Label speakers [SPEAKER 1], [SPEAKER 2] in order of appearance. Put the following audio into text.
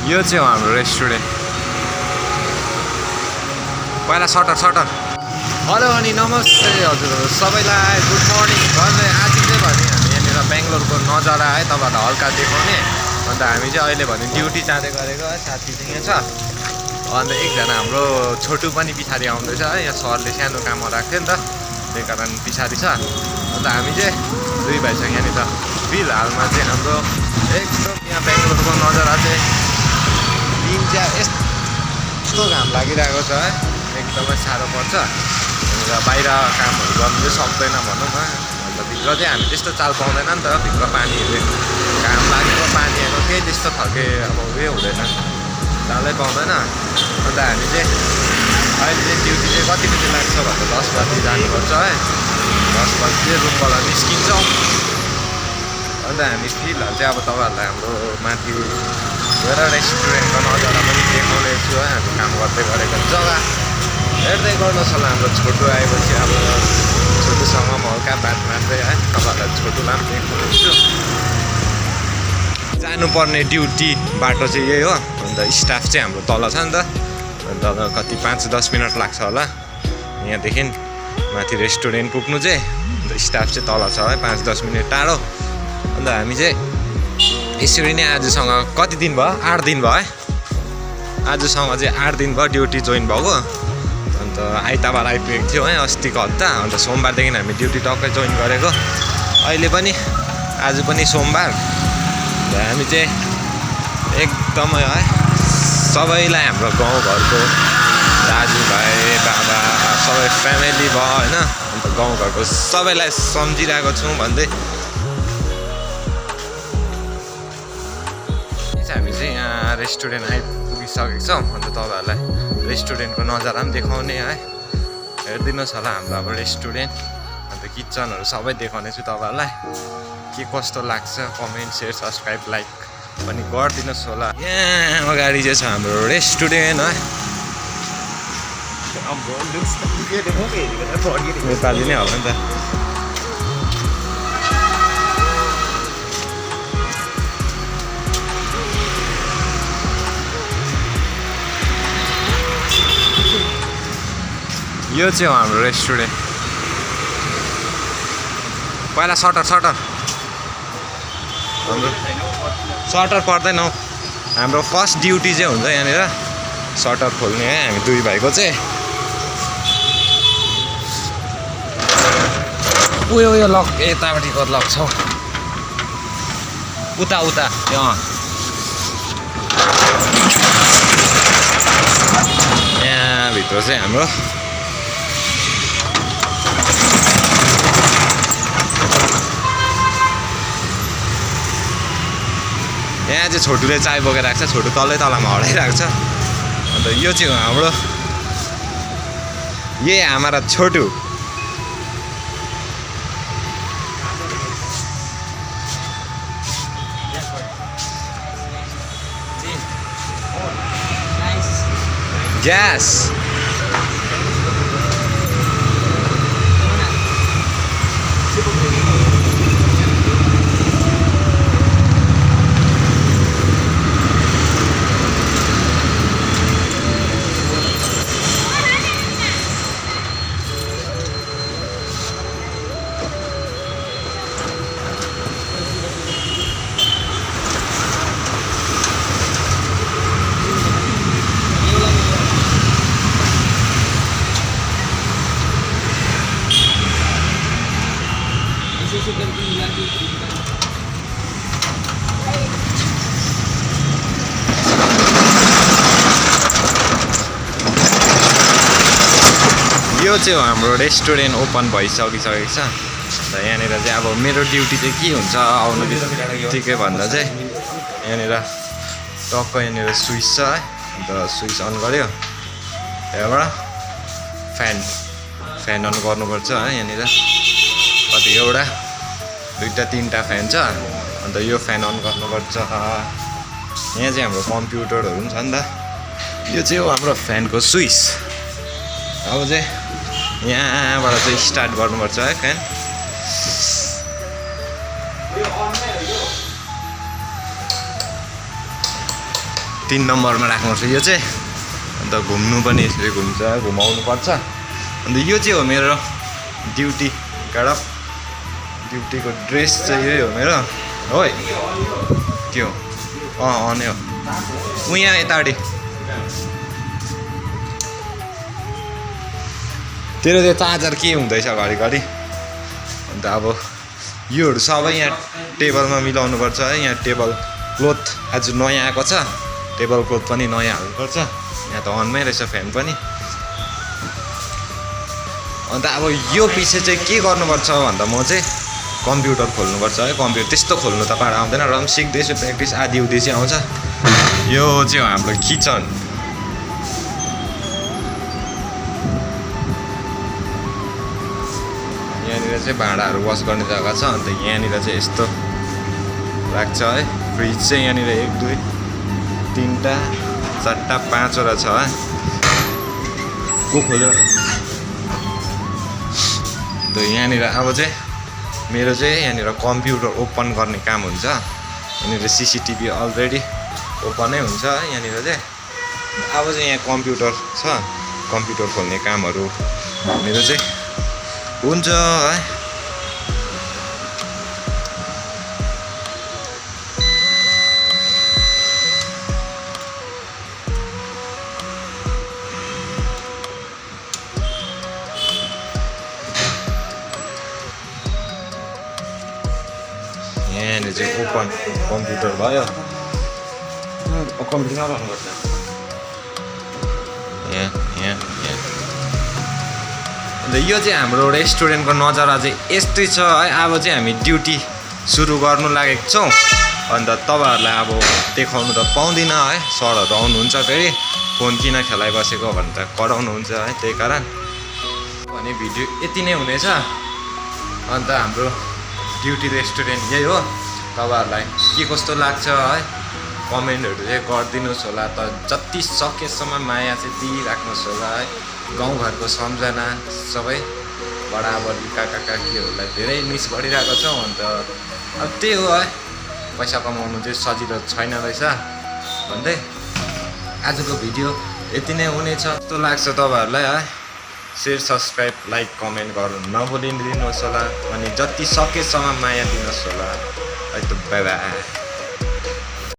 [SPEAKER 1] यो चाहिँ हो हाम्रो रेस्टुरेन्ट। पहिला सटर हेलो अनि नमस्ते हजुरहरू सबैलाई, गुड मर्निङ गर्दै आज चाहिँ भने हामी यहाँनिर बेङ्गलोरको नजारा है तपाईँहरूलाई हल्का देखाउने। अन्त हामी चाहिँ अहिले भने ड्युटी जाँदै गरेको है, साथी चाहिँ यहाँ छ। अन्त एकजना हाम्रो छोटु पनि पछाडि आउँदैछ है, यहाँ सरले सानो काममा राख्थ्यो नि त, त्यही कारण पछाडि छ। अन्त हामी चाहिँ दुई भाइ छ यहाँनिर। फिलहालमा चाहिँ हाम्रो एकदम यहाँ बेङ्गलोरको नजारा चाहिँ दिन चाहिँ यस्तो घाम लागिरहेको छ है, एकदमै साह्रो पर्छ। र बाहिर कामहरू गर्नु चाहिँ सक्दैन भनौँ न। अन्त भित्र चाहिँ हामी त्यस्तो चाल पाउँदैन नि त, भित्र पानीहरू घाम लागेको पानीहरू केही त्यस्तो खालके अब उयो हुँदैन, चालै पाउँदैन। अन्त हामी चाहिँ अहिले चाहिँ ड्युटी चाहिँ कति बजी लाग्छ भन्दा 10 बजी जानुपर्छ है। 10 बजी चाहिँ रुमबाट निस्किन्छौँ। अन्त हामी फिलहाल चाहिँ अब तपाईँहरूलाई हाम्रो माथि गएर रेस्टुरेन्टको नजारा पनि देखाउने छु है, हामी काम गर्दै गरेको जग्गा हेर्दै गर्नुहोस् होला। हाम्रो छोटो आएपछि अब छोटोसँग म हल्का बात मार्दै है तपाईँहरूलाई छोटोलाई पनि देखाउँछु। जानुपर्ने ड्युटी बाटो चाहिँ यही हो। अन्त स्टाफ चाहिँ हाम्रो तल छ नि त, अन्त कति 5-10 मिनट लाग्छ होला यहाँदेखि माथि रेस्टुरेन्ट पुग्नु चाहिँ। अन्त स्टाफ चाहिँ तल छ है, 5-10 मिनट टाढो। अन्त हामी चाहिँ यसरी नै आजसँग कति दिन भयो, 8 दिन भयो है। आजसँग चाहिँ 8 दिन भयो ड्युटी जोइन भएको। अन्त आइतबार आइपुगेको थियो है अस्तिको हप्ता। अन्त सोमबारदेखि हामी ड्युटी टक्कै जोइन गरेको। अहिले पनि आज पनि सोमबार। हामी चाहिँ एकदमै है सबैलाई हाम्रो गाउँघरको दाजुभाइ बाबा सबै फ्यामिली भयो होइन। अन्त गाउँघरको सबैलाई सम्झिरहेको छौँ भन्दै हामी चाहिँ यहाँ रेस्टुरेन्ट आइपुगिसकेको छौँ। अन्त तपाईँहरूलाई रेस्टुरेन्टको नजारा पनि देखाउने है, हेरिदिनुहोस् होला हाम्रो अब रेस्टुरेन्ट। अन्त किचनहरू सबै देखाउने छु तपाईँहरूलाई। के कस्तो लाग्छ कमेन्ट, सेयर, सब्सक्राइब, लाइक पनि गरिदिनुहोस् होला। यहाँ अगाडि चाहिँ छ हाम्रो रेस्टुरेन्ट है। नेपाली नै होला नि त। यो चाहिँ हो हाम्रो रेस्टुरेन्ट। पहिला सटर हाम्रो सटर पर्दैन हौ। हाम्रो फर्स्ट ड्युटी चाहिँ हुन्छ यहाँनिर सटर खोल्ने है, हामी दुई भाइको चाहिँ। उयो लक यतापट्टिको लक छ, उता यहाँ भित्र चाहिँ हाम्रो यहाँ चाहिँ छोटुले चाय बोकेर राख्छ, छोटु तलमा हराइरहेको छ। अन्त यो चाहिँ हो हाम्रो ये हमारा छोटु। ग्यास यो चाहिँ हाम्रो रेस्टुरेन्ट ओपन भइसकेको छ। र यहाँनिर चाहिँ अब मेरो ड्युटी चाहिँ के हुन्छ आउनु बित्तिकै भन्दा चाहिँ यहाँनिर टक्क यहाँनिर स्विच छ है। अन्त स्विच अन गऱ्यो, त्यहाँबाट फ्यान अन गर्नुपर्छ है। यहाँनिर कति एउटा 2-3टा फ्यान छ। अन्त यो फ्यान अन गर्नुपर्छ। यहाँ चाहिँ हाम्रो कम्प्युटरहरू पनि छ नि त। यो चाहिँ हो हाम्रो फ्यानको स्विच। अब चाहिँ यहाँबाट चाहिँ स्टार्ट गर्नुपर्छ है फ्यान। 3 नम्बरमा राख्नुपर्छ यो चाहिँ। अन्त घुम्नु पनि यसरी घुम्छ, घुमाउनु पर्छ। अन्त यो चाहिँ हो मेरो ड्युटी गाडा। ड्युटीको ड्रेस चाहिँ यही हो मेरो। ओइ के हो? नै हो उ यहाँ यताडी। तेरो त्यो चार्जर के हुँदैछ घरिघरि? अन्त अब योहरू सबै यहाँ टेबलमा मिलाउनु पर्छ है। यहाँ टेबल क्लोथ आज नयाँ आएको छ, टेबल क्लोथ पनि नयाँ हाल्नुपर्छ। यहाँ त अनमै रहेछ फ्यान पनि। अन्त अब यो पछि चाहिँ के गर्नुपर्छ भन्दा म चाहिँ कम्प्युटर खोल्नुपर्छ है। कम्प्युटर त्यस्तो खोल्नु त पारा आउँदैन, र पनि सिक्दैछु, प्र्याक्टिस आधी उधी चाहिँ आउँछ। यो चाहिँ हो हाम्रो किचन। यहाँनिर चाहिँ भाँडाहरू वास गर्ने जग्गा छ। अन्त यहाँनिर चाहिँ यस्तो राख्छ है। फ्रिज चाहिँ यहाँनिर 1 2 3टा 4टा 5वटा छ है। को खोल्यो? त यहाँनिर अब चाहिँ मेरो चाहिँ यहाँनिर कम्प्युटर ओपन गर्ने काम हुन्छ। यहाँनिर सिसिटिभी अलरेडी ओपनै हुन्छ है यहाँनिर चाहिँ। अब चाहिँ यहाँ कम्प्युटर छ, कम्प्युटर खोल्ने कामहरू मेरो चाहिँ हुन्छ है। यहाँनिर चाहिँ ओपन कम्प्युटर भयो। कम्प्युटर राख्नुपर्छ यहाँ। अन्त यो चाहिँ हाम्रो रेस्टुरेन्टको नजारा चाहिँ यस्तै छ है। अब चाहिँ हामी ड्युटी सुरु गर्नु लागेको छौँ। अन्त तपाईँहरूलाई अब देखाउनु त पाउँदिनँ है। सरहरू आउनुहुन्छ, फेरि फोन किन खेलाइबसेको भनेर कराउनुहुन्छ है। त्यही कारण भने भिडियो यति नै हुनेछ। अन्त हाम्रो ड्युटी रेस्टुरेन्ट यही हो। तपाईँहरूलाई के कस्तो लाग्छ है कमेन्टहरू चाहिँ गरिदिनुहोस् होला। त जति सकेसम्म माया चाहिँ दिइराख्नुहोस् होला है। गाउँघरको सम्झना सबै बडाबडी काका काकीहरूलाई धेरै मिस गरिरहेको छौँ। अन्त अब त्यही हो है, पैसा कमाउनु चाहिँ सजिलो छैन रहेछ भन्दै आजको भिडियो यति नै हुनेछ। जस्तो लाग्छ तपाईँहरूलाई है। सेयर सब्सक्राइब लाइक कमेन्ट गर्नु नभुलिदिनुहोस् होला। अनि जति सकेसम्म माया दिनुहोस् होला है। त बाई बाई।